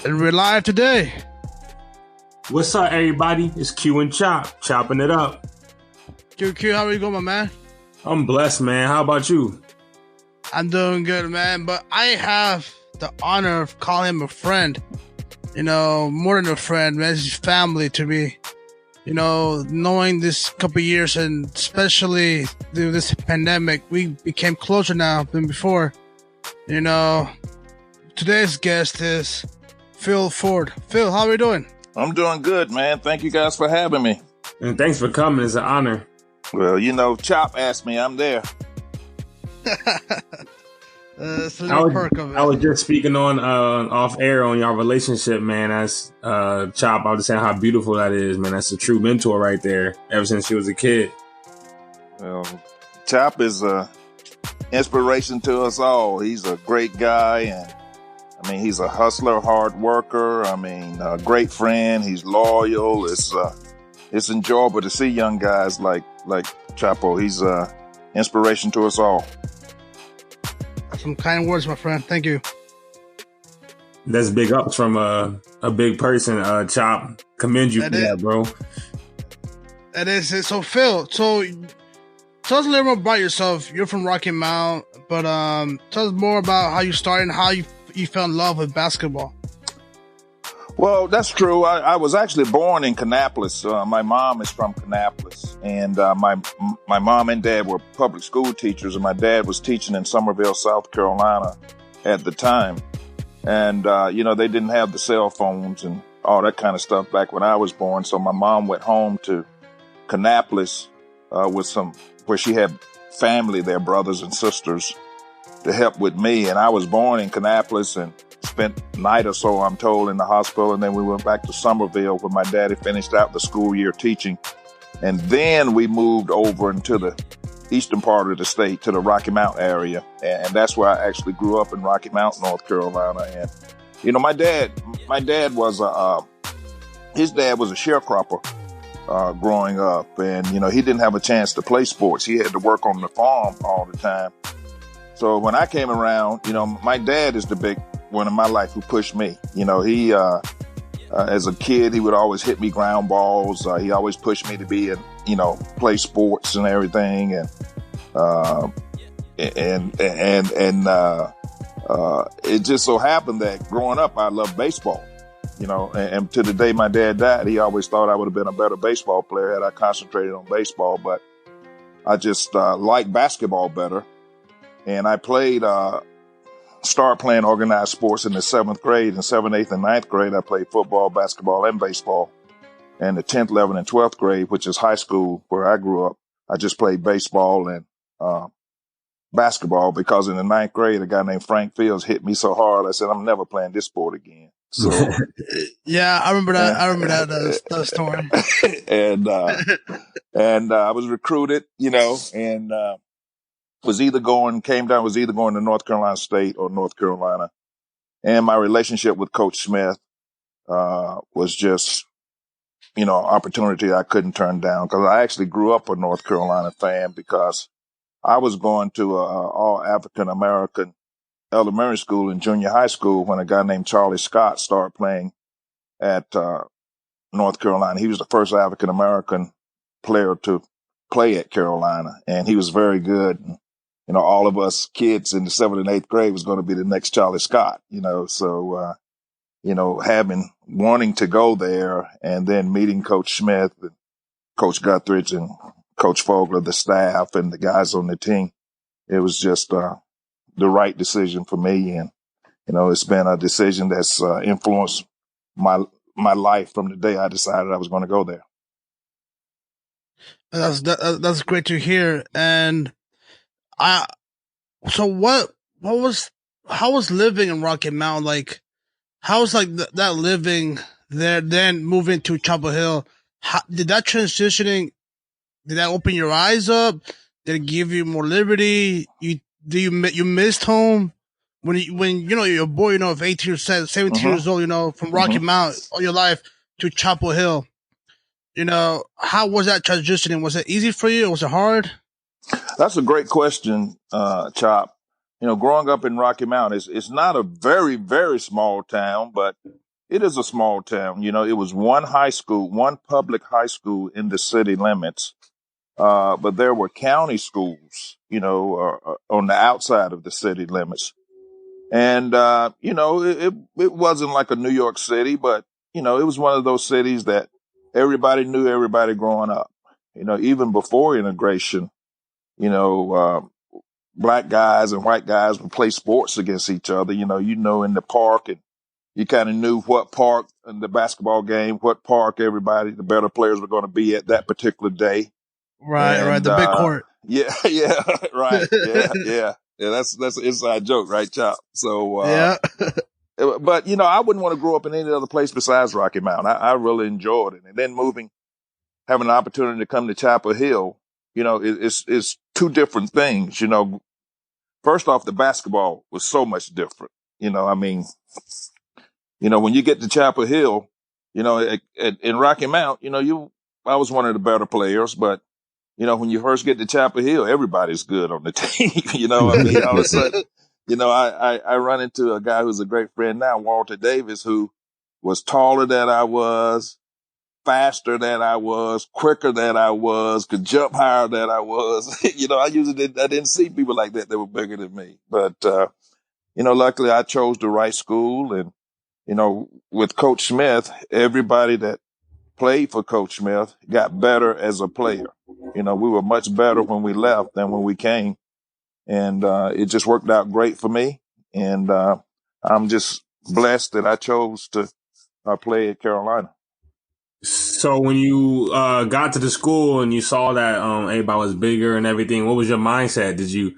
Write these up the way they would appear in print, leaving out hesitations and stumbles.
And we're live today. What's up, everybody? It's Q and Chop, chopping it up. Q, how are you going, my man? I'm blessed, man. How about you? I'm doing good, man. But I have the honor of calling him a friend. You know, more than a friend, man. He's family to me. You know, knowing this couple of years, and especially through this pandemic, we became closer now than before. You know, today's guest is Phil Ford. Phil, how are we doing? I'm doing good, man. Thank you guys for having me. And thanks for coming. It's an honor. Well, you know, Chop asked me. I'm there. It's a little perk of it. I was just speaking on off air on your relationship, man. That's Chop. I was just saying how beautiful that is, man. That's a true mentor right there. Ever since she was a kid. Well, Chop is a inspiration to us all. He's a great guy, and I mean, he's a hustler, hard worker. I mean, a great friend. He's loyal. It's enjoyable to see young guys like Chapo. He's inspiration to us all. Some kind words, my friend. Thank you. That's big ups from a big person, Chop. Commend you for that, bro. That is. So, Phil, tell us a little more about yourself. You're from Rocky Mount, but tell us more about how you started and how you fell in love with basketball. Well, that's true. I was actually born in Kannapolis. My mom is from Kannapolis, and my mom and dad were public school teachers, and my dad was teaching in Summerville, South Carolina at the time. And, you know, they didn't have the cell phones and all that kind of stuff back when I was born. So my mom went home to Kannapolis where she had family there, brothers and sisters, to help with me. And I was born in Kannapolis and spent a night or so, I'm told, in the hospital. And then we went back to Summerville where my daddy finished out the school year teaching. And then we moved over into the eastern part of the state to the Rocky Mount area. And that's where I actually grew up, in Rocky Mount, North Carolina. And, you know, my dad was his dad was a sharecropper growing up. And, you know, he didn't have a chance to play sports. He had to work on the farm all the time. So when I came around, you know, my dad is the big one in my life who pushed me. You know, he, as a kid, he would always hit me ground balls. He always pushed me to be play sports and everything. And it just so happened that growing up, I loved baseball, you know, and to the day my dad died, he always thought I would have been a better baseball player had I concentrated on baseball. But I just liked basketball better. And I started playing organized sports in the 7th grade. In 7th, 8th, and 9th grade, I played football, basketball, and baseball. And the 10th, 11th, and 12th grade, which is high school where I grew up, I just played baseball and basketball, because in the 9th grade, a guy named Frank Fields hit me so hard, I said, I'm never playing this sport again. So yeah, I remember that. I remember that story. and I was recruited, you know, and was either going to North Carolina State or North Carolina. And my relationship with Coach Smith was just, you know, opportunity I couldn't turn down, because I actually grew up a North Carolina fan, because I was going to a all African American elementary school and junior high school when a guy named Charlie Scott started playing at North Carolina. He was the first African American player to play at Carolina, and he was very good. You know, all of us kids in the 7th and 8th grade was going to be the next Charlie Scott, you know. So, you know, wanting to go there, and then meeting Coach Smith, and Coach Guthridge, and Coach Fogler, the staff, and the guys on the team, it was just the right decision for me. And, you know, it's been a decision that's influenced my life from the day I decided I was going to go there. That's great to hear. And how was living in Rocky Mount? Like, how was that living there, then moving to Chapel Hill? Did that transitioning, did that open your eyes up? Did it give you more liberty? You missed home when you know, you're a boy, you know, of 18 or 17 years old, you know, from Rocky Mount all your life to Chapel Hill. You know, how was that transitioning? Was it easy for you, or was it hard? That's a great question, Chop. You know, growing up in Rocky Mount, it's not a very, very small town, but It is a small town. It was one high school, one public high school in the city limits. But there were county schools, on the outside of the city limits. And, it wasn't like a New York City, but, it was one of those cities that everybody knew everybody growing up. Even before integration, you know, black guys and white guys would play sports against each other, in the park, and you kind of knew what park in the basketball game, what park the better players were going to be at that particular day. Right. The big court. Yeah, yeah, right. Yeah. That's an inside joke, right, Chop? So, Yeah. but I wouldn't want to grow up in any other place besides Rocky Mountain. I really enjoyed it. And then having an opportunity to come to Chapel Hill, it's two different things. First off, the basketball was so much different. When you get to Chapel Hill, in Rocky Mount, I was one of the better players, but when you first get to Chapel Hill, everybody's good on the team. All of a sudden, I run into a guy who's a great friend now, Walter Davis, who was taller than I was, faster than I was, quicker than I was, could jump higher than I was. I didn't see people like that were bigger than me. But, luckily I chose the right school. And, with Coach Smith, everybody that played for Coach Smith got better as a player. We were much better when we left than when we came. And it just worked out great for me. And I'm just blessed that I chose to play at Carolina. So when you got to the school and you saw that everybody was bigger and everything, what was your mindset? Did you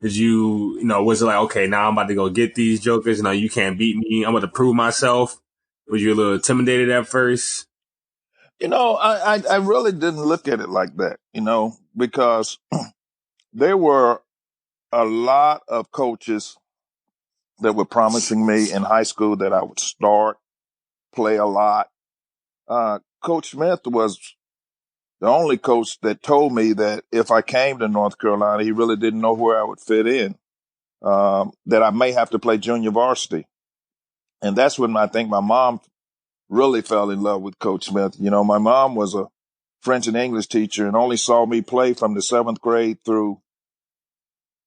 was it like, okay, now I'm about to go get these jokers? You can't beat me. I'm about to prove myself. Was you a little intimidated at first? I really didn't look at it like that, because there were a lot of coaches that were promising me in high school that I would start, play a lot. Coach Smith was the only coach that told me that if I came to North Carolina, he really didn't know where I would fit in, that I may have to play junior varsity. And that's when I think my mom really fell in love with Coach Smith. My mom was a French and English teacher and only saw me play from the 7th grade through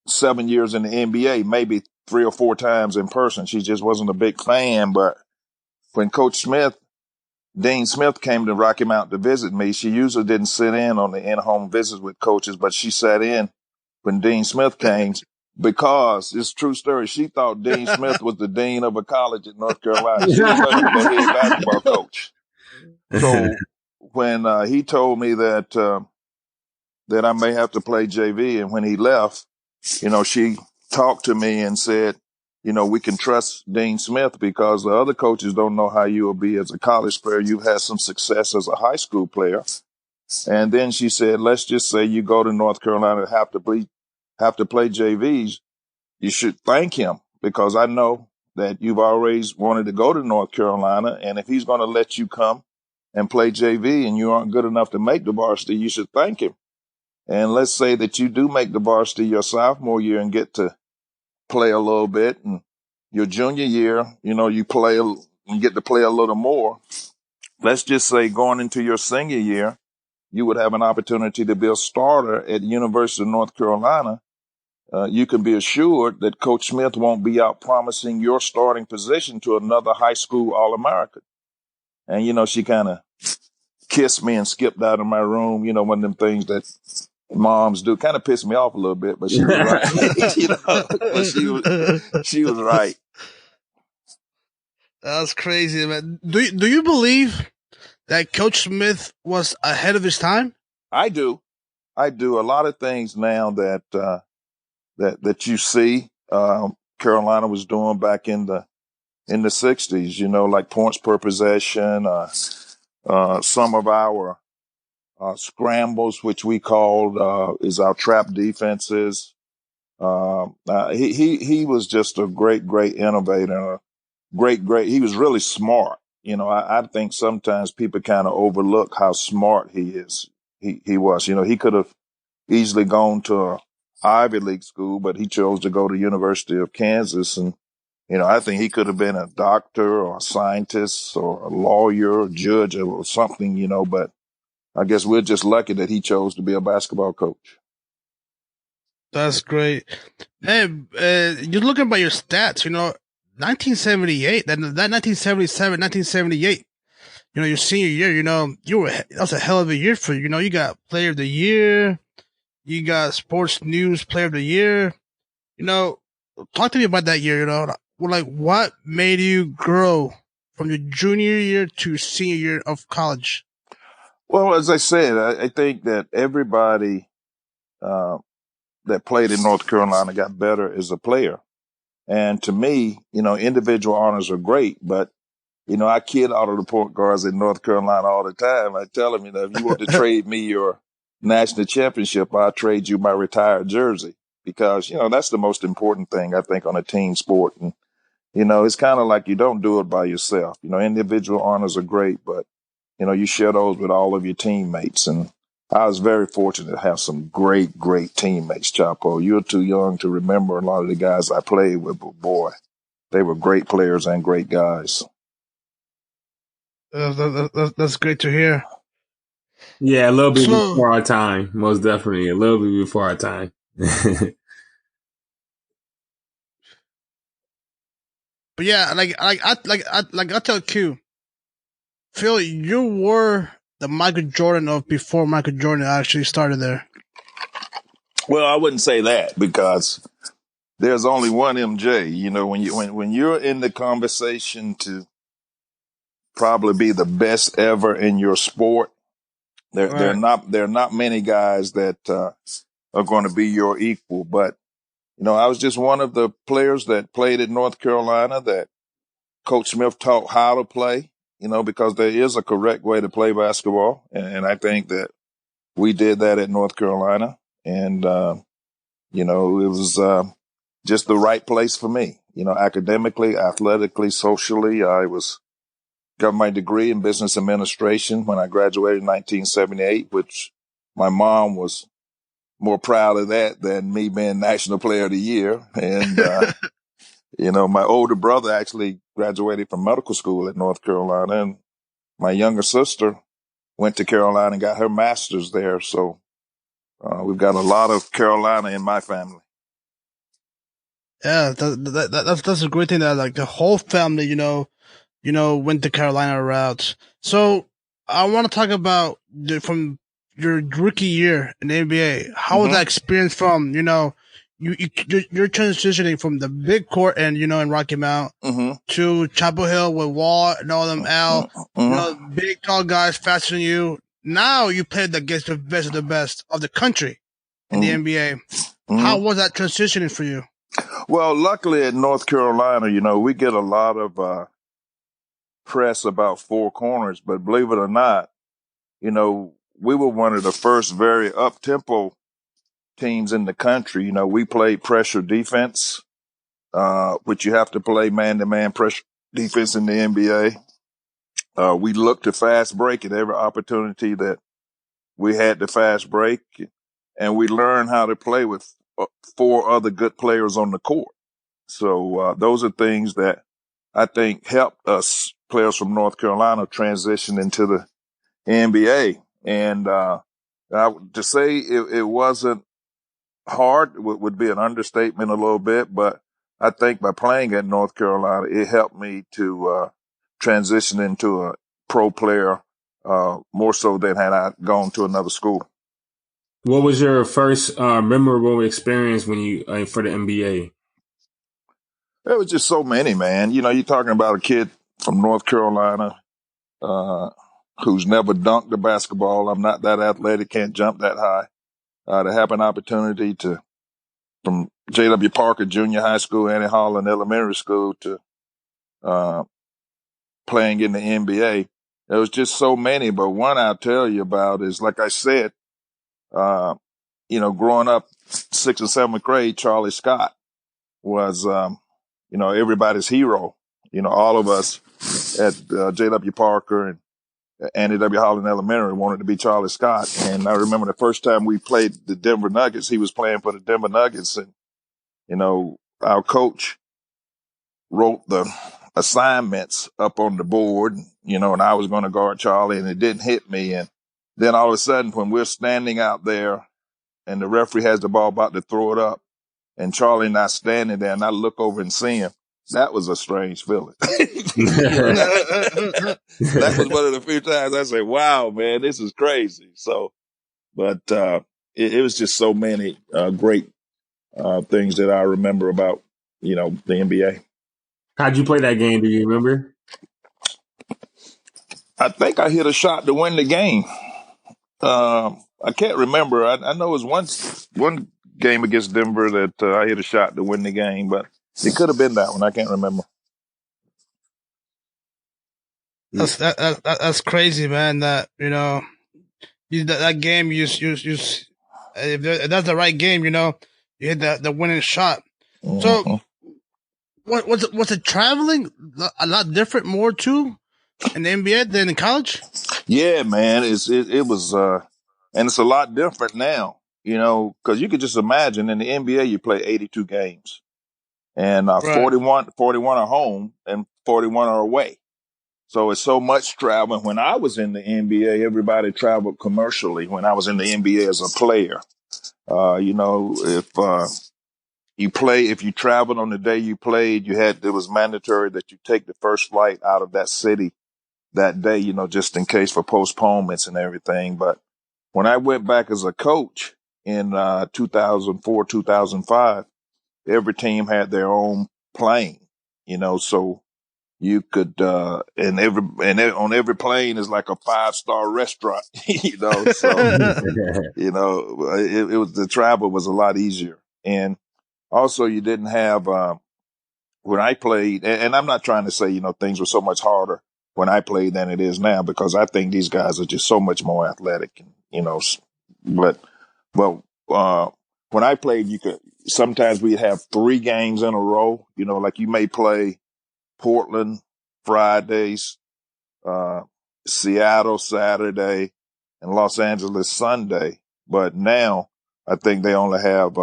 7 years in the NBA, maybe 3 or 4 times in person. She just wasn't a big fan. But when Dean Smith came to Rocky Mount to visit me, she usually didn't sit in on the in-home visits with coaches, but she sat in when Dean Smith came because it's a true story. She thought Dean Smith was the dean of a college in North Carolina. She didn't know he was the head basketball coach. So when he told me that I may have to play JV, and when he left, she talked to me and said, we can trust Dean Smith because the other coaches don't know how you will be as a college player. You've had some success as a high school player. And then she said, let's just say you go to North Carolina and have to play JVs. You should thank him because I know that you've always wanted to go to North Carolina. And if he's going to let you come and play JV and you aren't good enough to make the varsity, you should thank him. And let's say that you do make the varsity your sophomore year and get to play a little bit, and your junior year, you get to play a little more. Let's just say going into your senior year, you would have an opportunity to be a starter at the University of North Carolina. You can be assured that Coach Smith won't be out promising your starting position to another high school All-American. And, she kind of kissed me and skipped out of my room, one of them things that moms do. Kind of pissed me off a little bit, but she was right. But she was right. That's crazy, man. Do you believe that Coach Smith was ahead of his time? I do. A lot of things now that you see Carolina was doing back in the 60s, like points per possession, some of our scrambles, which we called is our trap defenses. He was just a great innovator, great. He was really smart. I think sometimes people kind of overlook how smart he is. He was. He could have easily gone to an Ivy League school, but he chose to go to University of Kansas and I think he could have been a doctor or a scientist or a lawyer or judge or something, but I guess we're just lucky that he chose to be a basketball coach. That's great. Hey, you're looking by your stats, 1978, that 1977, 1978, your senior year, that was a hell of a year for you. You got player of the year, you got sports news player of the year. Talk to me about that year, what made you grow from your junior year to senior year of college? Well, as I said, I think that everybody that played in North Carolina got better as a player. And to me, individual honors are great, but I kid all of the point guards in North Carolina all the time. I tell them, if you want to trade me your national championship, I'll trade you my retired jersey because, that's the most important thing, I think, on a team sport. And, it's kind of like you don't do it by yourself. Individual honors are great, but, you share those with all of your teammates. And I was very fortunate to have some great, great teammates, Chapo. You're too young to remember a lot of the guys I played with, but boy, they were great players and great guys. That's great to hear. Yeah, a little bit before our time, most definitely. A little bit before our time. But yeah, I tell Q, Phil, you were the Michael Jordan of before Michael Jordan actually started there. Well, I wouldn't say that because there's only one MJ. When you're in the conversation to probably be the best ever in your sport, there are not many guys that are going to be your equal. But I was just one of the players that played at North Carolina that Coach Smith taught how to play. Because there is a correct way to play basketball, and I think that we did that at North Carolina, and it was just the right place for me. Academically, athletically, socially. I got my degree in business administration when I graduated in 1978, which my mom was more proud of that than me being National Player of the Year. And, my older brother actually graduated from medical school at North Carolina, and my younger sister went to Carolina and got her master's there. So we've got a lot of Carolina in my family. Yeah, that's a great thing that like the whole family, went the Carolina route. So I want to talk about from your rookie year in the NBA. How was that experience from, you're transitioning from the big court and, in Rocky Mount to Chapel Hill with Wall and all them out, big tall guys faster than you. Now you played against the best of the best of the country in the NBA. How was that transitioning for you? Well, luckily at North Carolina, we get a lot of press about four corners, but believe it or not, we were one of the first very up-tempo teams in the country. We played pressure defense, which you have to play man-to-man pressure defense in the NBA. We looked to fast break at every opportunity that we had to fast break, and we learned how to play with four other good players on the court. So those are things that I think helped us players from North Carolina transition into the NBA. And to say it wasn't hard would be an understatement a little bit, but I think by playing at North Carolina, it helped me to transition into a pro player more so than had I gone to another school. What was your first memorable experience when you for the NBA? There was just so many, man. You're talking about a kid from North Carolina who's never dunked a basketball. I'm not that athletic, can't jump that high. To have an opportunity from J.W. Parker Junior High School, Annie Holland Elementary School to playing in the NBA. There was just so many, but one I'll tell you about is, like I said, growing up 6th and 7th grade, Charlie Scott was, everybody's hero. All of us at J.W. Parker and Annie W. Holland Elementary wanted to be Charlie Scott. And I remember the first time we played the Denver Nuggets, he was playing for the Denver Nuggets. And, our coach wrote the assignments up on the board, and I was going to guard Charlie, and it didn't hit me. And then all of a sudden, when we're standing out there and the referee has the ball about to throw it up, and Charlie and I standing there, and I look over and see him, that was a strange feeling. That was one of the few times I say, wow, man, this is crazy. So, but it was just so many great things that I remember about, the NBA. How'd you play that game? Do you remember? I think I hit a shot to win the game. I can't remember. I know it was one game against Denver that I hit a shot to win the game, but it could have been that one. I can't remember. That's crazy, man. That that game if that's the right game, you hit the winning shot. Mm-hmm. So what was it traveling a lot different more too in the NBA than in college? Yeah, man. It was and it's a lot different now, because you could just imagine in the NBA you play 82 games and Right. 41 are home and 41 are away. So it's so much traveling. When I was in the NBA, everybody traveled commercially. When I was in the NBA as a player, if you traveled on the day you played, it was mandatory that you take the first flight out of that city that day, just in case for postponements and everything. But when I went back as a coach in 2004, 2005, every team had their own plane, so you could, and on every plane is like a 5-star restaurant, so, it was, the travel was a lot easier. And also you didn't have, when I played, and I'm not trying to say, things were so much harder when I played than it is now, because I think these guys are just so much more athletic, but, when I played, sometimes we'd have 3 games in a row, like you may play Portland Fridays, Seattle Saturday, and Los Angeles Sunday. But now I think they only have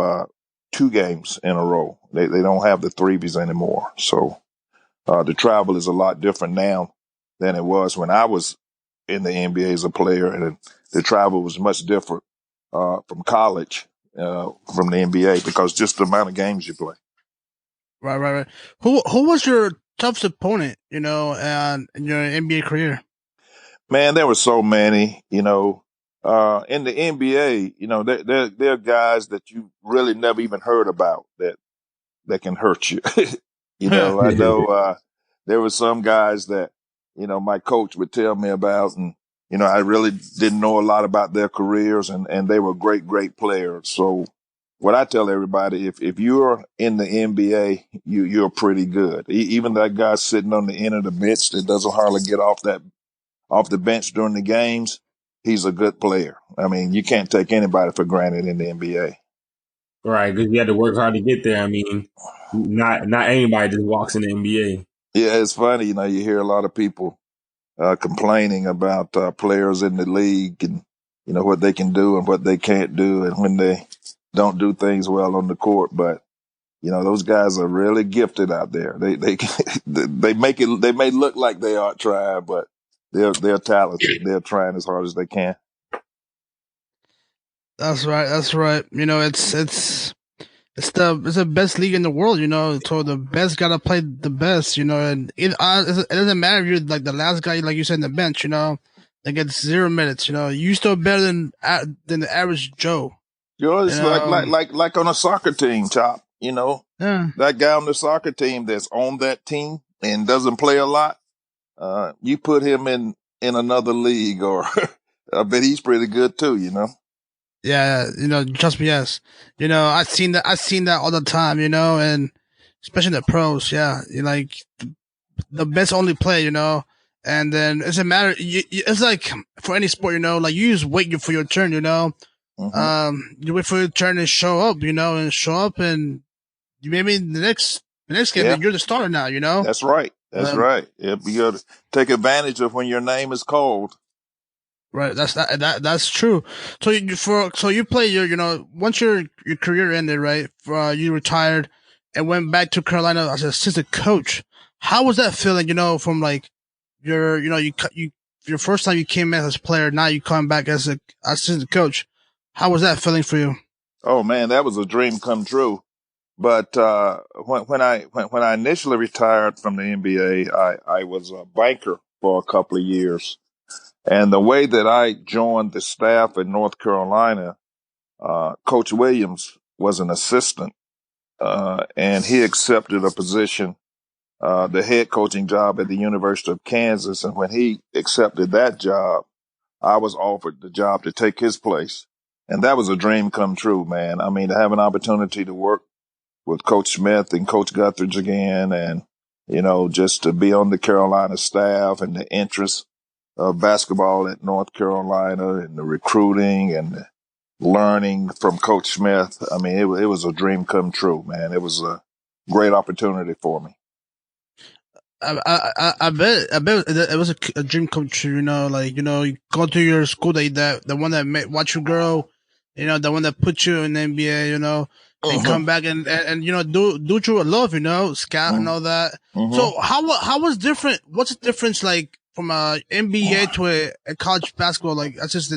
2 games in a row. They don't have the threebies anymore. So the travel is a lot different now than it was when I was in the NBA as a player, and the travel was much different from college, from the NBA, because just the amount of games you play. Right. Who was your toughest opponent, in your NBA career? Man, there were so many, in the NBA, there are guys that you really never even heard about that can hurt you. I know, there were some guys that, my coach would tell me about, and, I really didn't know a lot about their careers, and they were great, great players. So what I tell everybody, if you're in the NBA, you're pretty good. Even that guy sitting on the end of the bench that doesn't hardly get off the bench during the games, he's a good player. I mean, you can't take anybody for granted in the NBA. Right, because you had to work hard to get there. I mean, not anybody just walks in the NBA. Yeah, it's funny. You hear a lot of people complaining about players in the league and, what they can do and what they can't do, and when they don't do things well on the court. But, those guys are really gifted out there. They they may look like they aren't trying, but they're talented. They're trying as hard as they can. That's right. It's the best league in the world, So the best gotta play the best, and it doesn't matter if you're like the last guy, like you said, in the bench, that gets 0 minutes. You still better than the average Joe. It's like on a soccer team, Chop. Yeah. That guy on the soccer team that's on that team and doesn't play a lot. You put him in another league, or I bet he's pretty good too. Yeah, trust me, yes. I've seen that all the time, and especially the pros, yeah. Like the best only play, and then it doesn't matter. It's like for any sport, like you just wait for your turn, Mm-hmm. You wait for your turn to show up, and you maybe the next game you're the starter now, That's right. That's right. Yep, you got to take advantage of when your name is called. Right, that's true. So you play your, once your career ended, right? You retired, and went back to Carolina as an assistant coach. How was that feeling? From like your first time you came in as a player, now you come back as a assistant coach. How was that feeling for you? Oh man, that was a dream come true. But when I initially retired from the NBA, I was a banker for a couple of years. And the way that I joined the staff in North Carolina, Coach Williams was an assistant, and he accepted a position, the head coaching job at the University of Kansas. And when he accepted that job, I was offered the job to take his place. And that was a dream come true, man. I mean, to have an opportunity to work with Coach Smith and Coach Guthridge again, and, just to be on the Carolina staff and the interest of basketball at North Carolina and the recruiting and the learning from Coach Smith. I mean, it was a dream come true, man. It was a great opportunity for me. I bet it was a dream come true. You go to your school, the one that watch you grow, the one that put you in the NBA, and come back and do what you love, scout and all that. So how was different? What's the difference like from a NBA to a college basketball? Like, is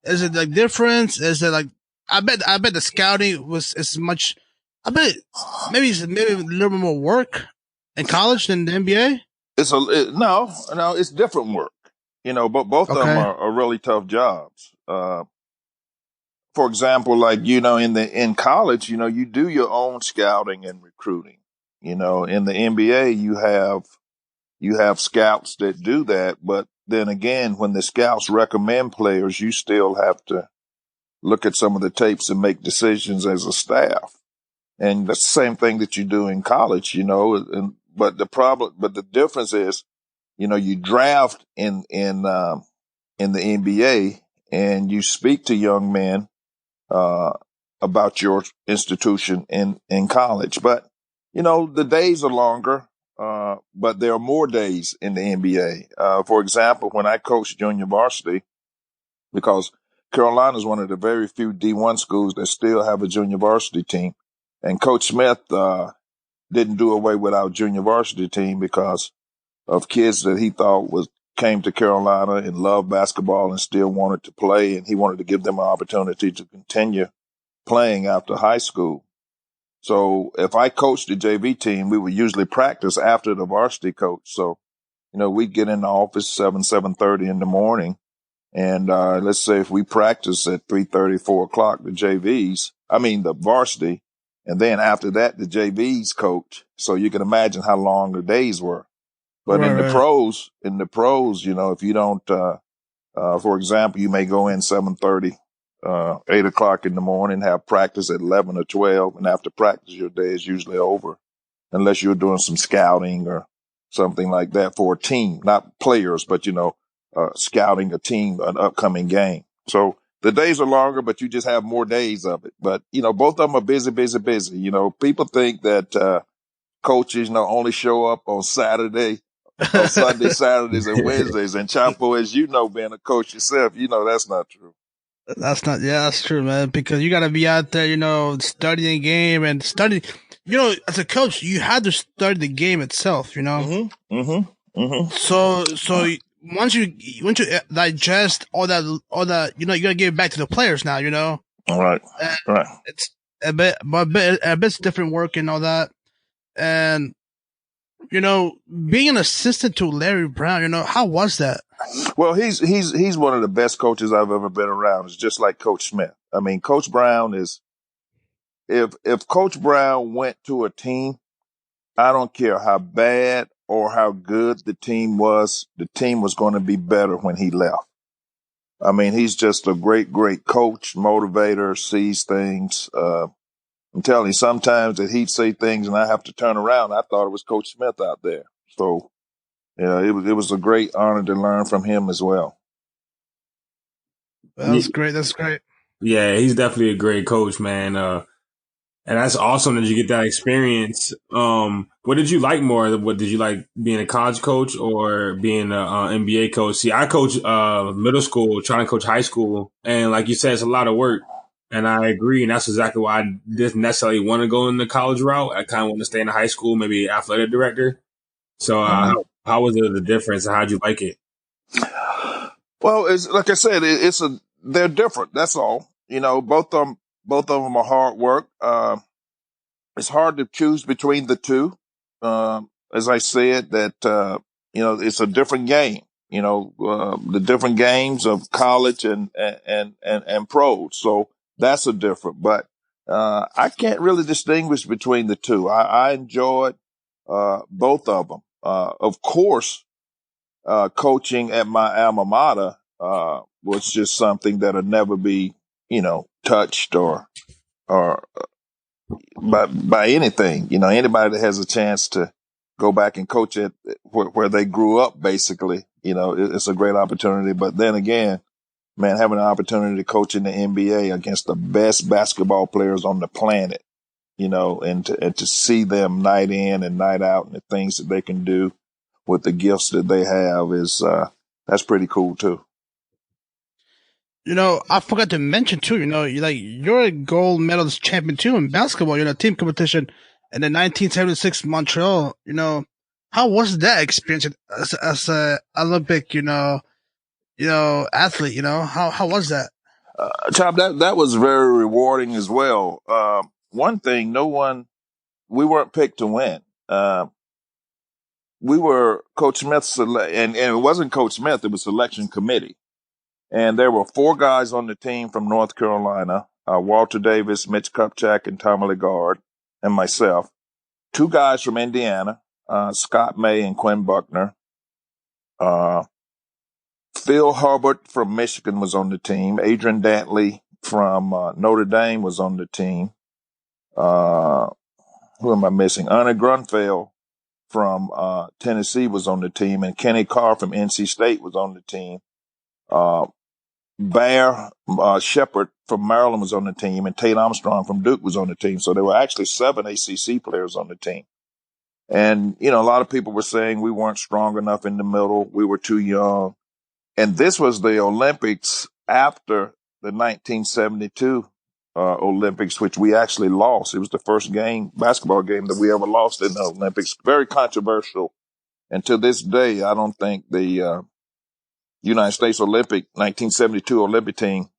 it like difference? Is it like, I bet the scouting was as much. I bet maybe a little bit more work in college than the NBA. No, it's different work. But both of them are really tough jobs. For example, like, in college, you do your own scouting and recruiting. In the NBA, you have scouts that do that. But then again, when the scouts recommend players, you still have to look at some of the tapes and make decisions as a staff. And that's the same thing that you do in college, but the difference is, you draft in the NBA and you speak to young men about your institution in college. But, the days are longer, but there are more days in the NBA. For example, when I coached junior varsity, because Carolina is one of the very few D1 schools that still have a junior varsity team. And Coach Smith didn't do away with our junior varsity team because of kids that he thought came to Carolina and loved basketball and still wanted to play, and he wanted to give them an opportunity to continue playing after high school. So if I coached the JV team, we would usually practice after the varsity coach. So, we'd get in the office 7:30 in the morning. And let's say if we practice at 3:30, 4 o'clock, the varsity, and then after that, the JVs coach. So you can imagine how long the days were. But in the pros, if you don't, for example, you may go in 7:30, 8 o'clock in the morning, have practice at 11 or 12. And after practice, your day is usually over, unless you're doing some scouting or something like that for a team, not players, but, scouting a team, an upcoming game. So the days are longer, but you just have more days of it. But, both of them are busy. People think that coaches, only show up on Saturday, on Sunday, Saturdays, and Wednesdays. And Chapo, as you know, being a coach yourself, that's not true. That's true, man, because you got to be out there, studying the game and study. As a coach, you had to study the game itself, So once you digest all that, you got to give it back to the players now, All right. Right. It's a bit different work and all that. And, being an assistant to Larry Brown, how was that? Well, he's one of the best coaches I've ever been around. It's just like Coach Smith. I mean, Coach Brown is, if Coach Brown went to a team, I don't care how bad or how good the team was going to be better when he left. I mean, he's just a great, great coach, motivator, sees things. I'm telling you, sometimes that he'd say things and I have to turn around. I thought it was Coach Smith out there. So, it was a great honor to learn from him as well. That's great. That's great. Yeah, he's definitely a great coach, man. And that's awesome that you get that experience. What did you like more? What did you like, being a college coach or being an NBA coach? See, I coach middle school, trying to coach high school, and like you said, it's a lot of work. And I agree, and that's exactly why I didn't necessarily want to go in the college route. I kind of want to stay in the high school, maybe athletic director. So, how was the difference, and how'd you like it? Well, it's like I said, they're different. That's all. Both of them are hard work. It's hard to choose between the two. As I said, it's a different game. The different games of college and pros. So that's a different. But I can't really distinguish between the two. I enjoyed both of them. Of course, coaching at my alma mater was just something that'll never be, touched or by anything. Anybody that has a chance to go back and coach at where they grew up, basically, it's a great opportunity. But then again, man, having an opportunity to coach in the NBA against the best basketball players on the planet, and to see them night in and night out and the things that they can do with the gifts that they have that's pretty cool too. I forgot to mention too. You're a gold medalist champion too in basketball. Team competition in the 1976 Montreal. How was that experience as a Olympic? Athlete. How was that? Chop, that was very rewarding as well. One thing, we weren't picked to win. We were Coach Smith's, and it wasn't Coach Smith, it was selection committee. And there were 4 guys on the team from North Carolina, Walter Davis, Mitch Kupchak, and Tommy Legard, and myself. 2 guys from Indiana, Scott May and Quinn Buckner. Phil Hubbard from Michigan was on the team. Adrian Dantley from Notre Dame was on the team. Who am I missing? Ernie Grunfeld from Tennessee was on the team, and Kenny Carr from NC State was on the team. Bear Shepard from Maryland was on the team, and Tate Armstrong from Duke was on the team. So there were actually 7 ACC players on the team. And, a lot of people were saying we weren't strong enough in the middle. We were too young. And this was the Olympics after the 1972 Olympics, which we actually lost. It was the first basketball game that we ever lost in the Olympics. Very controversial. And to this day, I don't think the United States 1972 Olympic team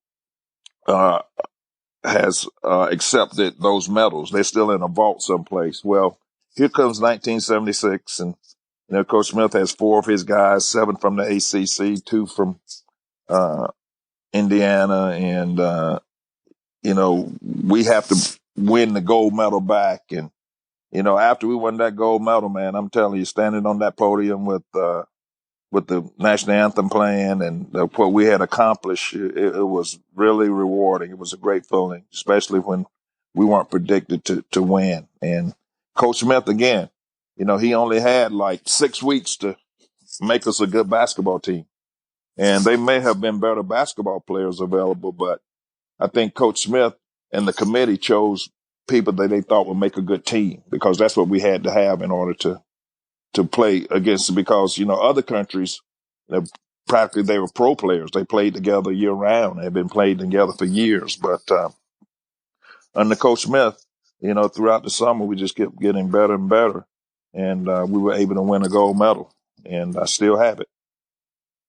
has accepted those medals. They're still in a vault someplace. Well, here comes 1976, and Coach Smith has 4 of his guys, 7 from the ACC, 2 from Indiana, and we have to win the gold medal back. And after we won that gold medal, man, I'm telling you, standing on that podium with the national anthem playing and what we had accomplished, it was really rewarding. It was a great feeling, especially when we weren't predicted to win. And Coach Smith, again, he only had like 6 weeks to make us a good basketball team. And they may have been better basketball players available, but I think Coach Smith and the committee chose people that they thought would make a good team, because that's what we had to have in order to play against, because, other countries, practically they were pro players. They played together year round. They had been playing together for years. But under Coach Smith, throughout the summer, we just kept getting better and better. And we were able to win a gold medal. And I still have it.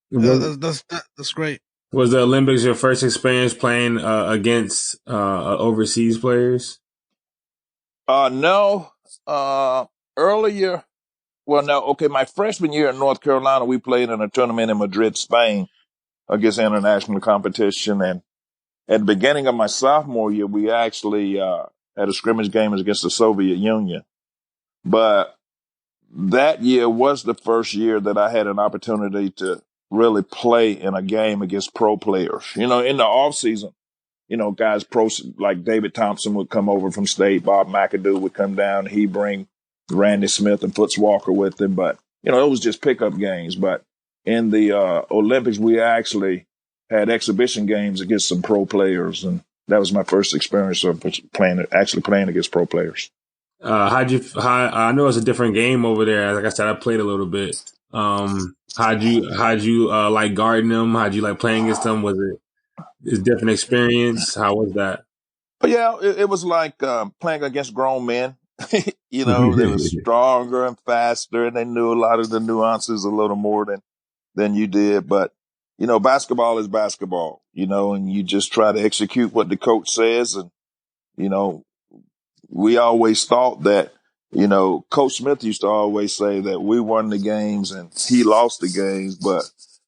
That's great. Was the Olympics your first experience playing against overseas players? No. Earlier. Well, no. Okay, my freshman year in North Carolina, we played in a tournament in Madrid, Spain, against international competition. And at the beginning of my sophomore year, we actually had a scrimmage game against the Soviet Union. But that year was the first year that I had an opportunity to really play in a game against pro players. In the off season, guys like David Thompson would come over from state. Bob McAdoo would come down. He'd bring Randy Smith and Foots Walker with him. But, it was just pickup games. But in the Olympics, we actually had exhibition games against some pro players. And that was my first experience of playing against pro players. I know it's a different game over there. Like I said, I played a little bit. How'd you like guarding them? How'd you like playing against them? Was it a different experience? How was that? Yeah, it was like playing against grown men. They were stronger and faster, and they knew a lot of the nuances a little more than you did. But basketball is basketball. And you just try to execute what the coach says. And you know, we always thought that. Coach Smith used to always say that we won the games and he lost the games, but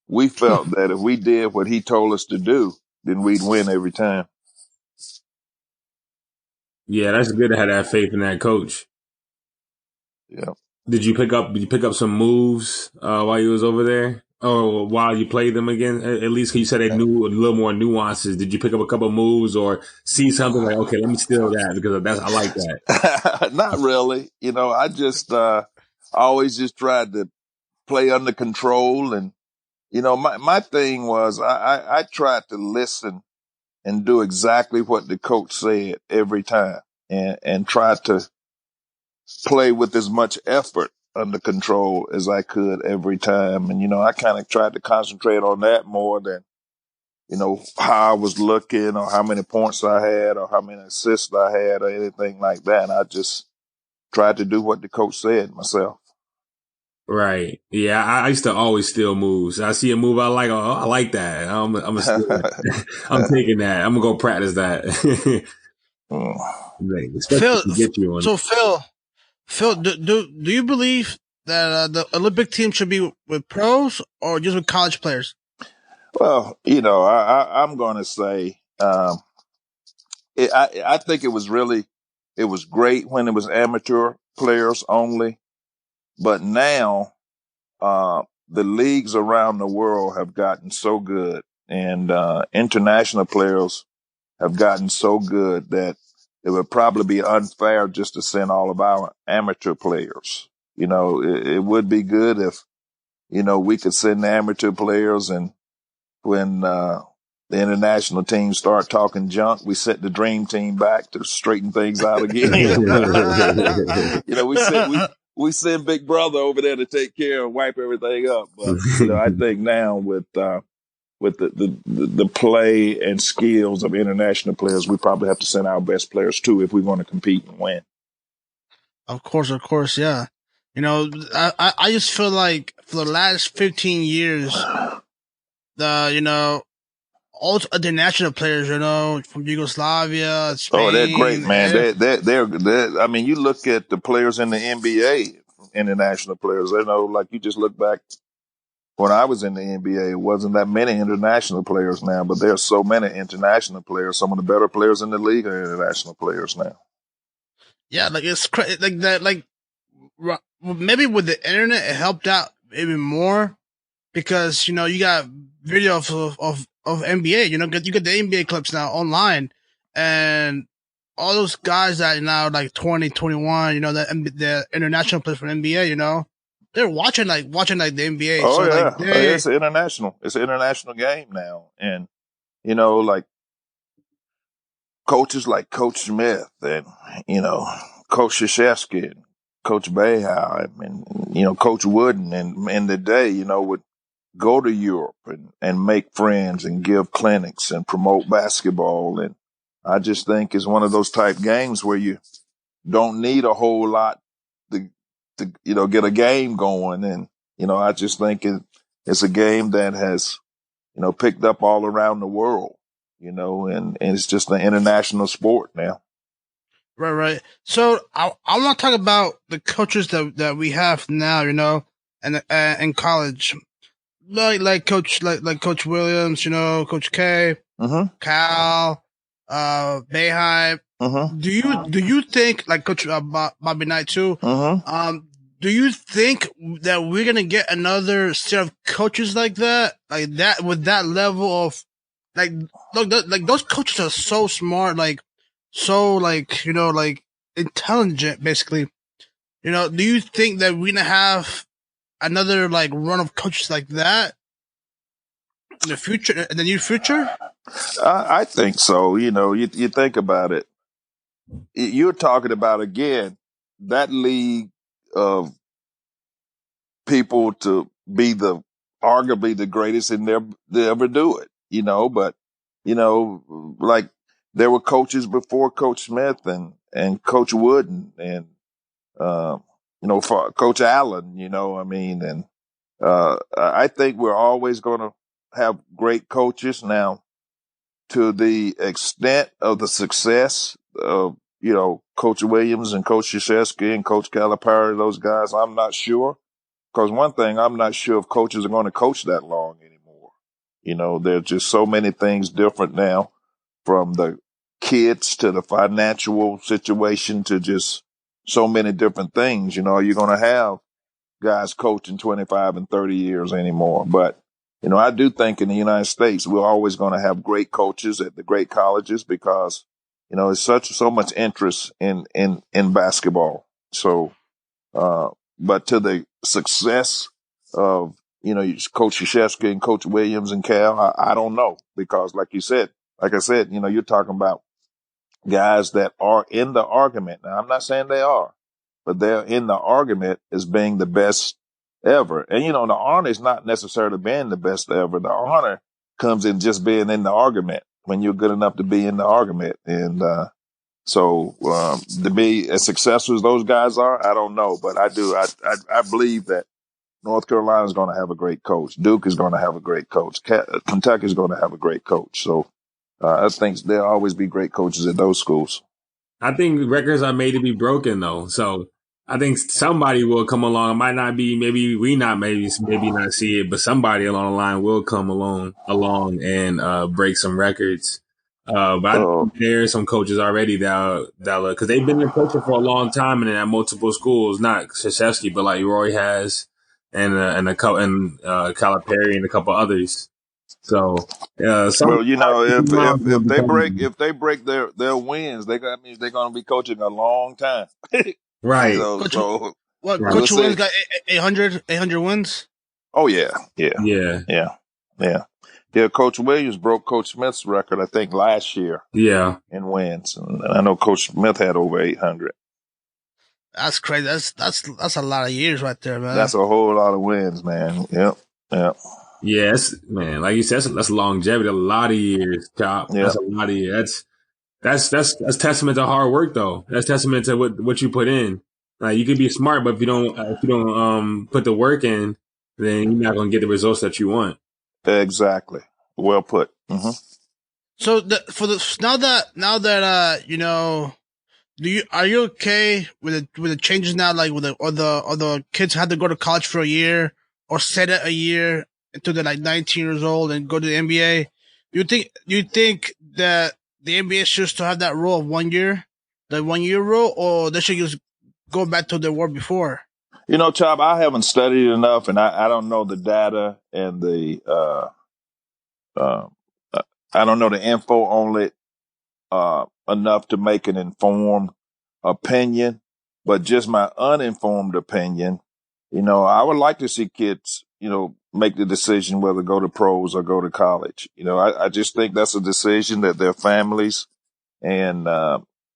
we felt that if we did what he told us to do, then we'd win every time. Yeah, that's good to have that faith in that coach. Yeah. Did you pick up some moves while you was over there, or while you played them again? At least you said they knew a little more nuances. Did you pick up a couple moves or see something like, okay, let me steal that because I like that? Not really. I just always just tried to play under control, and my thing was I tried to listen and do exactly what the coach said every time, and try to play with as much effort under control as I could every time. And, I kind of tried to concentrate on that more than, how I was looking or how many points I had or how many assists I had or anything like that. I just tried to do what the coach said myself. Right. Yeah, I used to always steal moves. I see a move I like. Oh, I like that. I'm a steal that. I'm taking that. I'm gonna go practice that. Phil, to get you on. So Phil, do you believe that the Olympic team should be with pros or just with college players? Well, I'm going to say I think it was great when it was amateur players only, but now the leagues around the world have gotten so good, and international players have gotten so good that it would probably be unfair just to send all of our amateur players. It would be good if, we could send amateur players, and when the international teams start talking junk, we set the dream team back to straighten things out again. We send Big Brother over there to take care and wipe everything up. But I think now with the play and skills of international players, we probably have to send our best players too if we want to compete and win. Of course, yeah. I just feel like for the last 15 years, all the national players, from Yugoslavia, Spain. Oh, they're great, man. They're I mean, you look at the players in the NBA, international players, like you just look back when I was in the NBA, it wasn't that many international players now, but there are so many international players. Some of the better players in the league are international players now. Yeah, like it's crazy. Like that, like maybe with the internet, it helped out even more because you got video of NBA. You get the NBA clips now online, and all those guys that now like 20, 21, the international players from NBA, they're watching like the NBA. Oh, so yeah. It's international. It's an international game now. And, like coaches like Coach Smith and, Coach Krzyzewski and Coach Bayhow and, Coach Wooden and in the day, would go to Europe and make friends and give clinics and promote basketball. And I just think it's one of those type games where you don't need a whole lot to get a game going. And, I just think it's a game that has, picked up all around the world, and it's just an international sport now. Right. So I want to talk about the coaches that we have now, and in college, like Coach Williams, Coach K, Cal, Bayheim. Do you think like Coach Bobby Knight too? Do you think that we're gonna get another set of coaches like that with that level of like those coaches are so smart, so intelligent, basically. Do you think that we're gonna have another run of coaches like that in the near future? I think so. You think about it. You're talking about again that league of people to be arguably the greatest in there to ever do it. But like there were coaches before Coach Smith and Coach Wooden and for Coach Allen. And I think we're always going to have great coaches. Now, to the extent of the success of Coach Williams and Coach Krzyzewski and Coach Calipari, those guys, I'm not sure. Because one thing, I'm not sure if coaches are going to coach that long anymore. There's just so many things different now, from the kids to the financial situation to just so many different things. You're going to have guys coaching 25 and 30 years anymore. But, I do think in the United States, we're always going to have great coaches at the great colleges because, it's so much interest in basketball. So, but to the success of, Coach Krzyzewski and Coach Williams and Cal, I don't know, because like I said, you're talking about guys that are in the argument. Now, I'm not saying they are, but they're in the argument as being the best ever. And, the honor is not necessarily being the best ever. The honor comes in just being in the argument when you're good enough to be in the argument. And, so to be as successful as those guys are, I don't know, but I do. I believe that North Carolina is going to have a great coach. Duke is going to have a great coach. Kentucky is going to have a great coach. So I think there'll always be great coaches at those schools. I think records are made to be broken, though. So I think somebody will come along. It might not be, maybe not see it, but somebody along the line will come along and break some records. But I think there are some coaches already that because they've been in coaching for a long time and at multiple schools, not Krzyzewski, but like Roy has and Calipari and a couple others. So, if they break their wins, that means they're going to be coaching a long time. Right. Coach Williams got 800 wins. Oh yeah. Coach Williams broke Coach Smith's record, I think, last year. Yeah. In wins, and I know Coach Smith had over 800. That's crazy. That's a lot of years right there, man. That's a whole lot of wins, man. Yep. Yes, man. Like you said, that's longevity. A lot of years, Chop. Yep. That's a lot of years. That's testament to hard work, though. That's testament to what you put in. Like, you can be smart, but if you don't put the work in, then you're not gonna get the results that you want. Exactly. Well put. Mm-hmm. So now that are you okay with the changes now? Like with the kids had to go to college for a year or set it a year until they're like 19 years old and go to the NBA. Do you think that the NBA should still have that rule of 1 year, the 1 year rule, or they should just go back to the war before? Chop, I haven't studied enough, and I don't know the data and the I don't know the info on it enough to make an informed opinion. But just my uninformed opinion, I would like to see kids, make the decision whether to go to pros or go to college. I just think that's a decision that their families and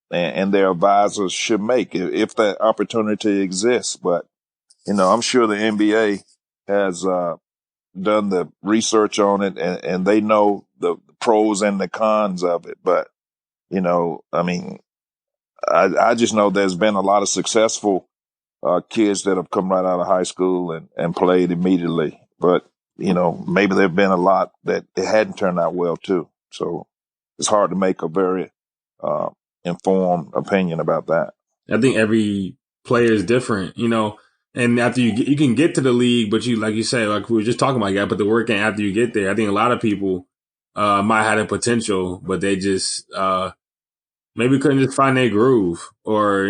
their advisors should make if that opportunity exists. But, I'm sure the NBA has done the research on it and they know the pros and the cons of it. But, I just know there's been a lot of successful kids that have come right out of high school and played immediately. But, maybe there have been a lot that it hadn't turned out well too. So it's hard to make a very informed opinion about that. I think every player is different, and after you can get to the league, but like you say, like we were just talking about, you got to put the work in after you get there. I think a lot of people might have the potential, but they just maybe couldn't just find their groove, or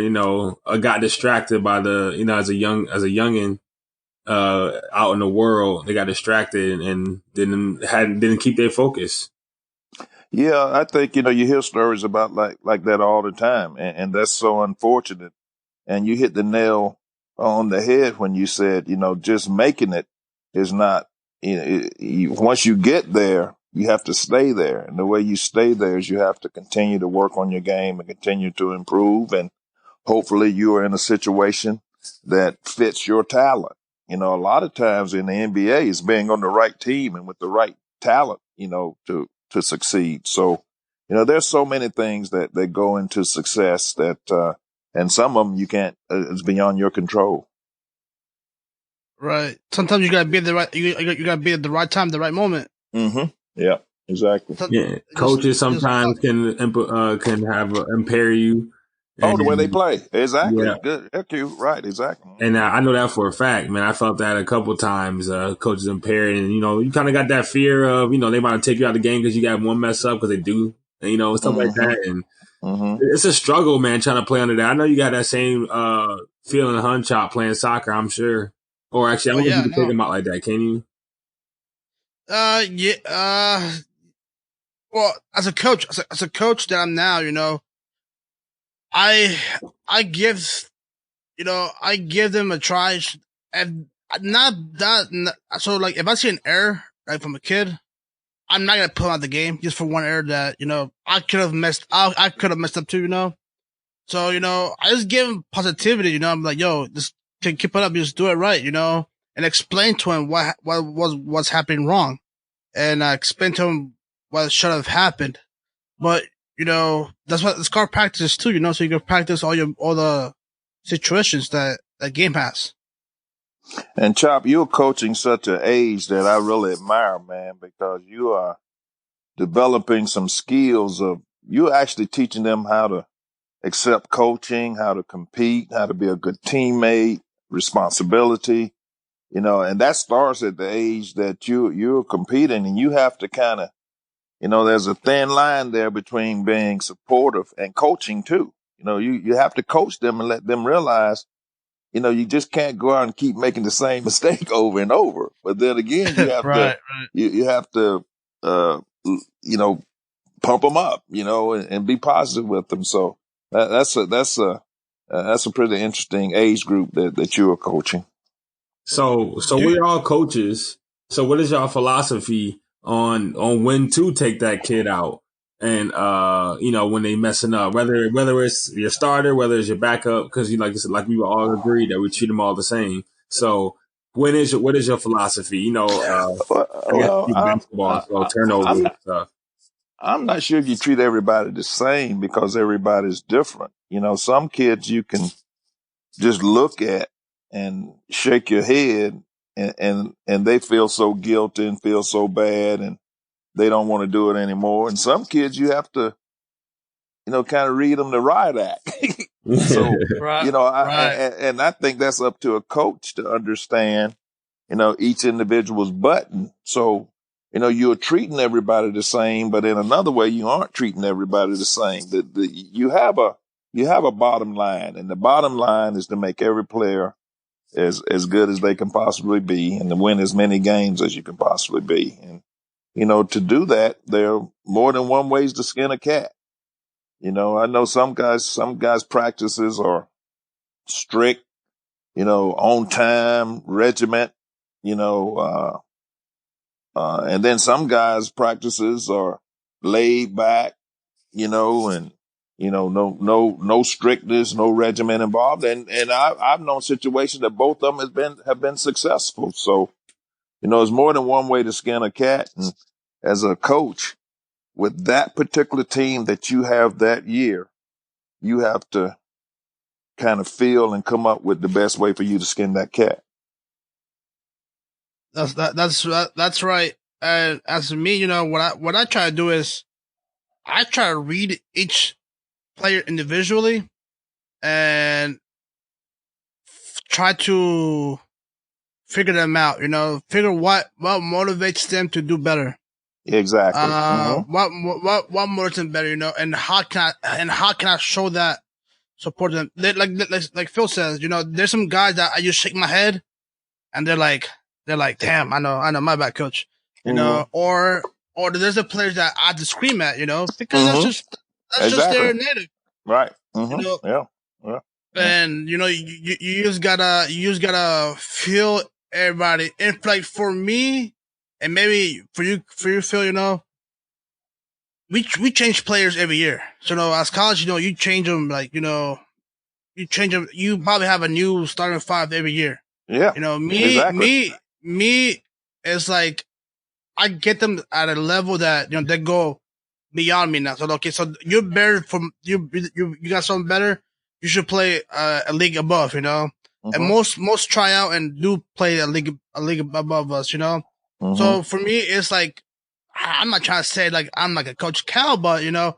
got distracted by the as a youngin out in the world, they got distracted and didn't keep their focus. Yeah, I think you hear stories about like that all the time, and that's so unfortunate. And you hit the nail on the head when you said just making it is not. Once you get there, you have to stay there. And the way you stay there is you have to continue to work on your game and continue to improve. And hopefully you are in a situation that fits your talent. A lot of times in the NBA is being on the right team and with the right talent, to succeed. So, There's so many things that go into success that, and some of them you can't, it's beyond your control. Right. Sometimes you gotta be at the right. You gotta be at the right time, the right moment. Mm-hmm. Yeah. Exactly. Yeah, coaches sometimes can have impair you. Oh, And the way they play. Exactly. yeah, Good. Okay. Right. Exactly. and I know that for a fact, man. I felt that a couple of times. Coaches impaired, and you kind of got that fear of they might take you out of the game because you got one mess up because they do, and, stuff like that. And it's a struggle, man, trying to play under that. I know you got that same feeling, hunch out playing soccer. I'm sure, or actually, I don't know if you can take them out like that. Can you? Yeah. Well, as a coach that I'm now, I give them a try, and not that. So, like, if I see an error, like, from a kid, I'm not gonna pull out the game just for one error that I could have messed. I could have messed up too, So I just give him positivity. I'm like, yo, just keep it up, just do it right, and explain to him what's happening wrong, and explain to him what should have happened. But that's what this car practice too, so you can practice all the situations that game has. And Chop, you're coaching such an age that I really admire, man, because you are developing some skills of you're actually teaching them how to accept coaching, how to compete, how to be a good teammate, responsibility, and that starts at the age that you're competing, and you have to kind of, there's a thin line there between being supportive and coaching too. You have to coach them and let them realize, you just can't go out and keep making the same mistake over and over. But then again, you have right. you have to, pump them up, and be positive with them. So that's a pretty interesting age group that you are coaching. So we're all coaches. So what is your philosophy on when to take that kid out and when they messing up, whether it's your starter, whether it's your backup, because like we all agree that we treat them all the same. So what is your philosophy? Basketball, so turnovers and stuff. I'm not sure if you treat everybody the same because everybody's different. Some kids you can just look at and shake your head and they feel so guilty and feel so bad and they don't want to do it anymore. And some kids you have to, kind of read them the riot act. So, right. And I think that's up to a coach to understand, each individual's button. So, you're treating everybody the same, but in another way, you aren't treating everybody the same. You have a bottom line, and the bottom line is to make every player as good as they can possibly be and to win as many games as you can possibly be. And, to do that, there are more than one ways to skin a cat. I know some guys' practices are strict, on time, regiment, and then some guys' practices are laid back, and no strictness, no regimen involved. And I've known situations that both of them have been successful. So, there's more than one way to skin a cat. And as a coach, with that particular team that you have that year, you have to kind of feel and come up with the best way for you to skin that cat. That's right. And as for me, what I try to do is I try to read each player individually and try to figure them out. Figure what motivates them to do better. Exactly. What motivates them better, and how can I show that support them? Like Phil says, there's some guys that I just shake my head, and they're like, damn, I know, my bad, coach, or there's the players that I have to scream at, because that's just their native, right? Yeah. And you just gotta feel everybody. And like for me, and maybe for you, Phil, we change players every year. So as college, you change them you change them. You probably have a new starting five every year. Yeah. Me, it's like I get them at a level that they go beyond me now. So okay, so you're better from you got something better. You should play a league above, you know. And most try out and do play a league above us, you know. So for me, it's like I'm not trying to say like I'm like a Coach Cal, but you know,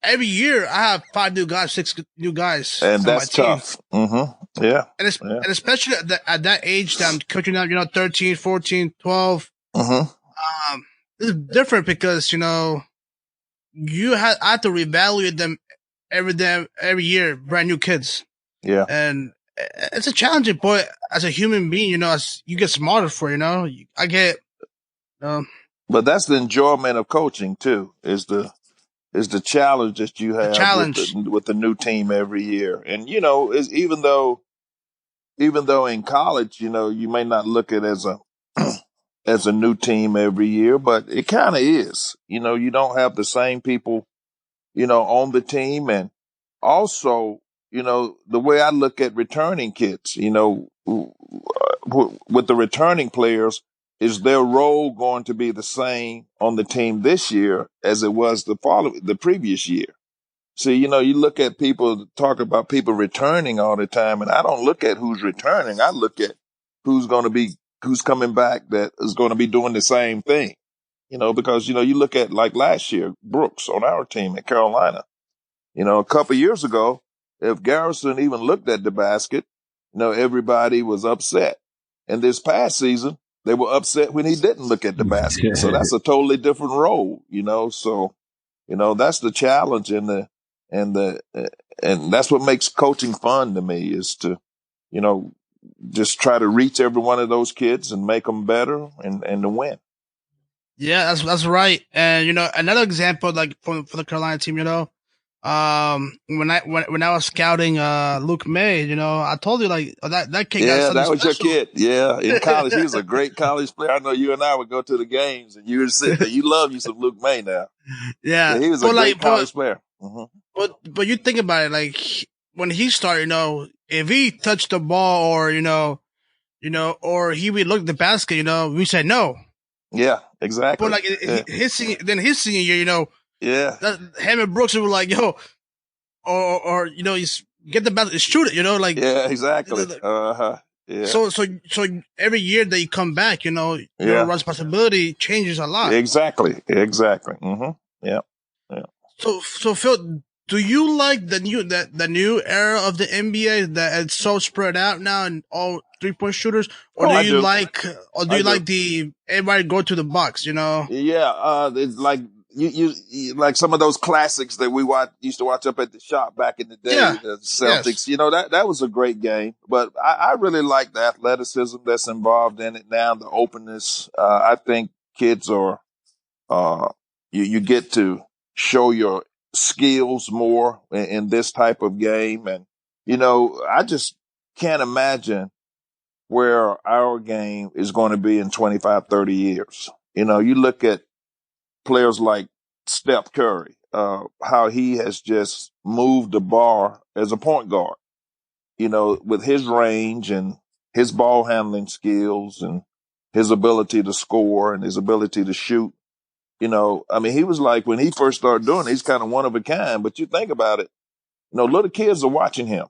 every year I have 5 new guys, 6 new guys, and on that's my team. tough. Yeah, and especially at that age that I'm coaching now, you know, 13, 14, 12. It's different because you know I have to reevaluate them every year, brand new kids. Yeah, and it's a challenging point as a human being. You know, as you get smarter for, you know, I get. But that's the enjoyment of coaching too. Is the challenge that you have with the new team every year, and you know, is even though in college, you know, you may not look at it as a as a new team every year, but it kind of is. You know, you don't have the same people, you know, on the team, and also, you know, the way I look at returning kids, you know, with the returning players, is their role going to be the same on the team this year as it was the previous year? See, you know, you look at people talk about people returning all the time, and I don't look at who's returning. I look at who's coming back that is going to be doing the same thing. You know, because, you know, you look at like last year, Brooks on our team at Carolina, you know, a couple of years ago, if Garrison even looked at the basket, you know, everybody was upset. And this past season, they were upset when he didn't look at the basket. So that's a totally different role, you know. So, you know, that's the challenge and that's what makes coaching fun to me, is to, you know, just try to reach every one of those kids and make them better and to win. Yeah, that's right. And you know, another example, like for the Carolina team, you know, when I was scouting Luke May, you know, I told you like that kid. Yeah, that was special. Your kid. Yeah, in college, he was a great college player. I know you and I would go to the games, and you would sit there. You love you some Luke May now. Yeah, he was a great college player. But you think about it, like when he started, you know, if he touched the ball or you know, or he would look at the basket, you know, we said no. Yeah, exactly. But like his senior year, you know, him and Brooks were like, yo, or you know, he's get the basket, shoot it, you know, like exactly. Yeah. So every year that you come back, you know, your responsibility changes a lot. Exactly. Yeah. So Phil, do you like the new era of the NBA that it's so spread out now and all 3-point shooters, or do you like the everybody go to the box? You know? Yeah, it's like you like some of those classics that we used to watch up at the shop back in the day. Yeah. The Celtics, yes. You know, that was a great game, but I really like the athleticism that's involved in it now. The openness. I think kids are you get to show your skills more in this type of game. And, you know, I just can't imagine where our game is going to be in 25, 30 years. You know, you look at players like Steph Curry, how he has just moved the bar as a point guard, you know, with his range and his ball handling skills and his ability to score and his ability to shoot. You know, I mean, he was like, when he first started doing it, he's kind of one of a kind. But you think about it, you know, little kids are watching him.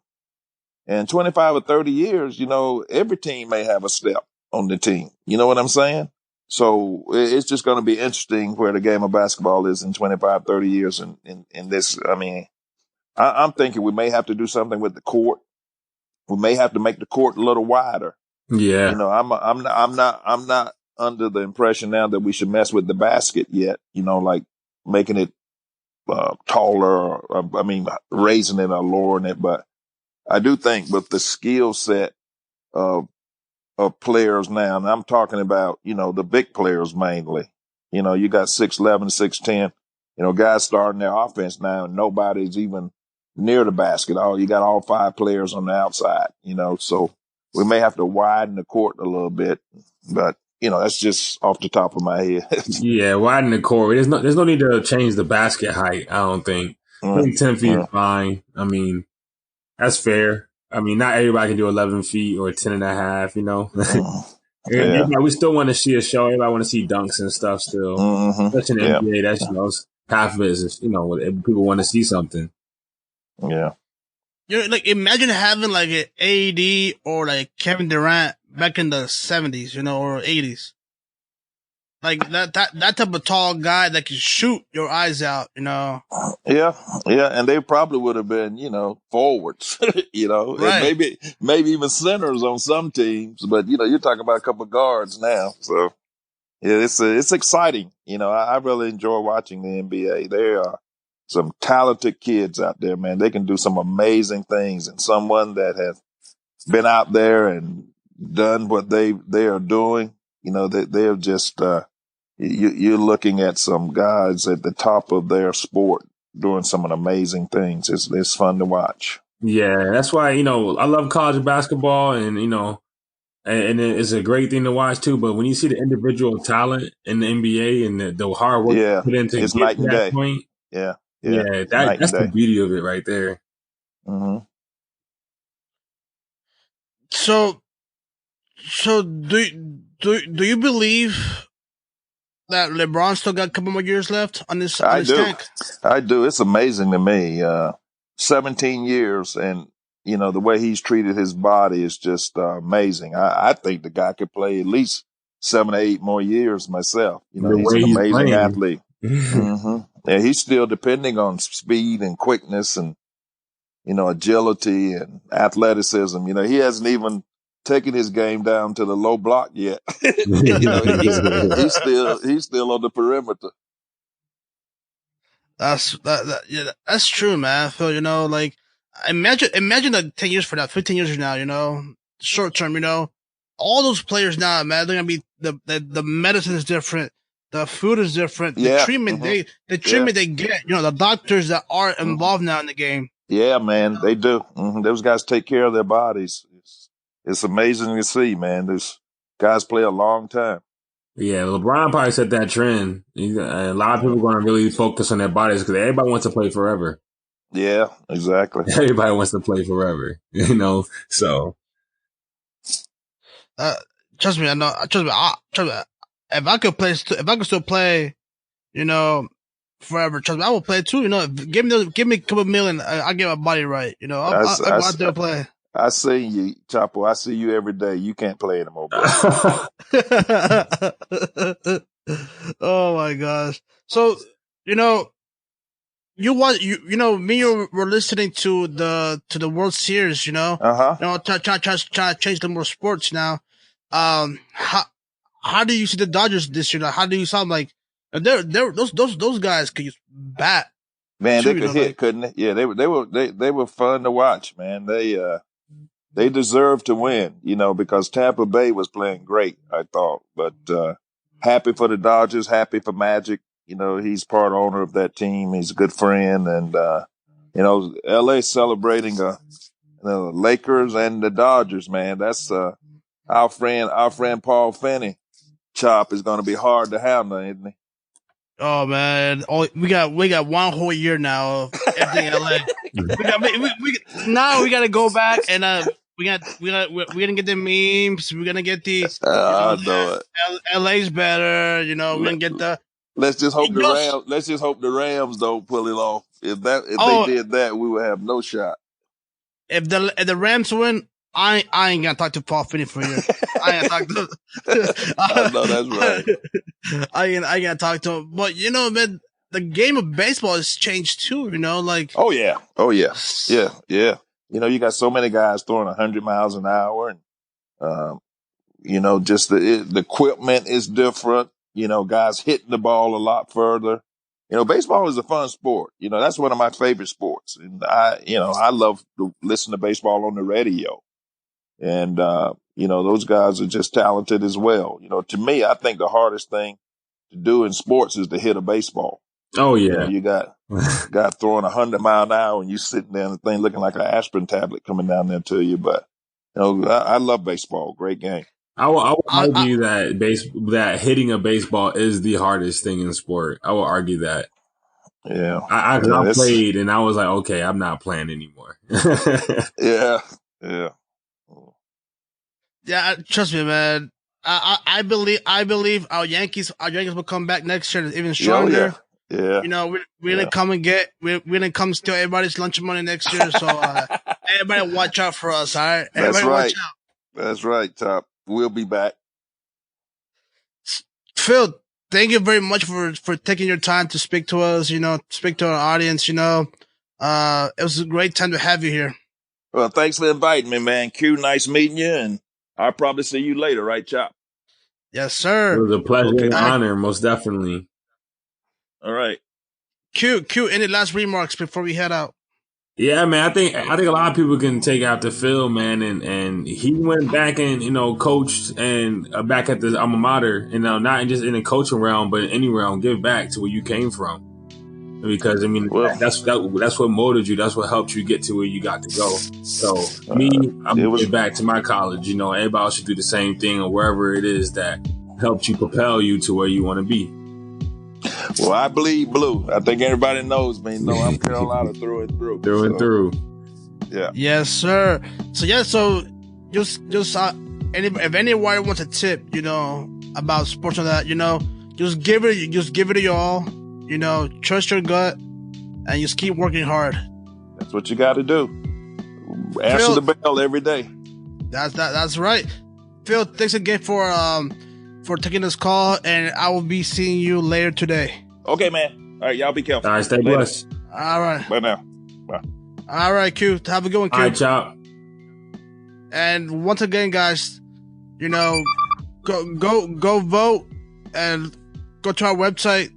And 25 or 30 years, you know, every team may have a Step on the team. You know what I'm saying? So it's just going to be interesting where the game of basketball is in 25, 30 years. In this, I mean, I'm thinking we may have to do something with the court. We may have to make the court a little wider. Yeah. You know, I'm not under the impression now that we should mess with the basket yet, you know, like making it taller, or, I mean, raising it or lowering it. But I do think with the skill set of players now, and I'm talking about, you know, the big players mainly, you know, you got 6'11", 6'10", you know, guys starting their offense now, and nobody's even near the basket. You got all 5 players on the outside, you know, so we may have to widen the court a little bit, but you know, that's just off the top of my head. Yeah, widen the court. There's no need to change the basket height, I don't think. I think 10 feet is fine. I mean, that's fair. I mean, not everybody can do 11 feet or 10 and a half, you know. We still want to see a show. Everybody want to see dunks and stuff still. Especially in the NBA, that's, you know, half of it is, people want to see something. Yeah. Like, imagine having like an AD or like Kevin Durant back in the 70s, or 80s. Like that type of tall guy that can shoot your eyes out, Yeah, and they probably would have been, forwards, and Right. maybe even centers on some teams. But you're talking about a couple of guards now, so yeah, it's exciting. I really enjoy watching the NBA. There are some talented kids out there, man. They can do some amazing things, and someone that has been out there and done what they are doing, they're just. You're looking at some guys at the top of their sport doing some amazing things. It's fun to watch. Yeah, that's why, I love college basketball and, and it's a great thing to watch too. But when you see the individual talent in the NBA and the hard work Yeah, put in to it's get night to and that day. point, Yeah, yeah, it's night that's and the day. beauty of it right there. Mm-hmm. So do you believe that LeBron still got a couple more years left on his I do. tank? I do. It's amazing to me. 17 years, and the way he's treated his body is just amazing. I think the guy could play at least 7 or 8 more years myself. The He's way an he's amazing playing. athlete. Mm-hmm. And he's still depending on speed and quickness and agility and athleticism. He hasn't even taken his game down to the low block yet. He's still on the perimeter. Yeah, that's true, man. Phil, like imagine like 10 years from now, 15 years from now, short term, all those players now, man, they're gonna be the medicine is different, the food is different, Yeah. the treatment they get, the doctors that are involved now in the game. Yeah, man, they do. Those guys take care of their bodies. It's amazing to see, man. Those guys play a long time. Yeah, LeBron probably set that trend. A lot of people are going to really focus on their bodies because everybody wants to play forever. Yeah, exactly. Everybody wants to play forever, so. Trust me, I know. Trust me. If I could still play, forever, trust me, I will play too. Give me a couple million, I'll get my body right. I'll go out there and play. I see you, Chapo. I see you every day. You can't play anymore, bro. Oh my gosh! So you me and you were listening to the World Series. Trying to change the more sports now. How do you see the Dodgers this year? Like, how do you sound like those guys could use bat? Man, too, they could hit, couldn't they? Yeah, they were fun to watch, man. They deserved to win, because Tampa Bay was playing great, I thought. But happy for the Dodgers, happy for Magic. He's part owner of that team. He's a good friend, and LA celebrating the Lakers and the Dodgers, man. That's our friend Paul Finney. Chop is going to be hard to handle, isn't he? Oh man! We got one whole year now of everything LA. Now we got to go back and we're gonna get the memes. We're gonna get the I know it. LA's better. We're gonna get the. Let's just hope the Rams don't pull it off. If they did that, we would have no shot. If the Rams win, I ain't gonna talk to Paul Finney for a year. I ain't gonna talk to. I know that's right. I ain't gonna talk to him. But man, the game of baseball has changed too. Like. Oh yeah. Yeah. You got so many guys throwing 100 miles an hour, and just the equipment is different. Guys hitting the ball a lot further. Baseball is a fun sport. That's one of my favorite sports, and I love to listen to baseball on the radio. And, those guys are just talented as well. To me, I think the hardest thing to do in sports is to hit a baseball. Oh, yeah. You got throwing 100 mile an hour and you sitting there and the thing looking like an aspirin tablet coming down there to you. But, I love baseball. Great game. I will argue that hitting a baseball is the hardest thing in sport. I will argue that. Yeah. I played and I was like, okay, I'm not playing anymore. Yeah. Yeah, trust me, man. I believe our Yankees will come back next year even stronger. Yeah. You know, we didn't come and we didn't come steal everybody's lunch money next year. So everybody watch out for us. All right. That's Everybody right. watch out. That's right, Top. We'll be back. Phil, thank you very much for taking your time to speak to us, you know, speak to our audience, you know. It was a great time to have you here. Well, thanks for inviting me, man. Q, nice meeting you, and I'll probably see you later, right, Chop? Yes, sir. It was a pleasure Okay. and honor, most definitely. All right. Q, any last remarks before we head out? Yeah, man. I think a lot of people can take after Phil, man, and he went back and coached and back at the alma mater, not just in the coaching realm, but in any realm, give back to where you came from, because I mean that's what molded you, that's what helped you get to where you got to go. So I'm gonna give back to my college. Everybody should do the same thing, or wherever it is that helped you propel you to where you want to be. Well, I bleed blue. I think everybody knows me. I'm Carolina through and through. And through. Yeah. Yes, sir. So just if anyone wants a tip, about sports and that, just give it your all. Trust your gut, and just keep working hard. That's what you got to do. Answer the bell every day. That's right. Phil, thanks again for taking this call, and I will be seeing you later today. Okay, man. All right, y'all be careful. All right, stay blessed. All right. Bye now. Bye. All right, Q. Have a good one, Q. All right, Chop. And once again, guys, go vote and go to our website,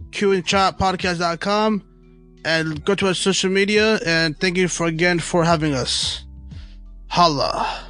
qandchoppodcast.com, and go to our social media. And thank you again for having us. Holla.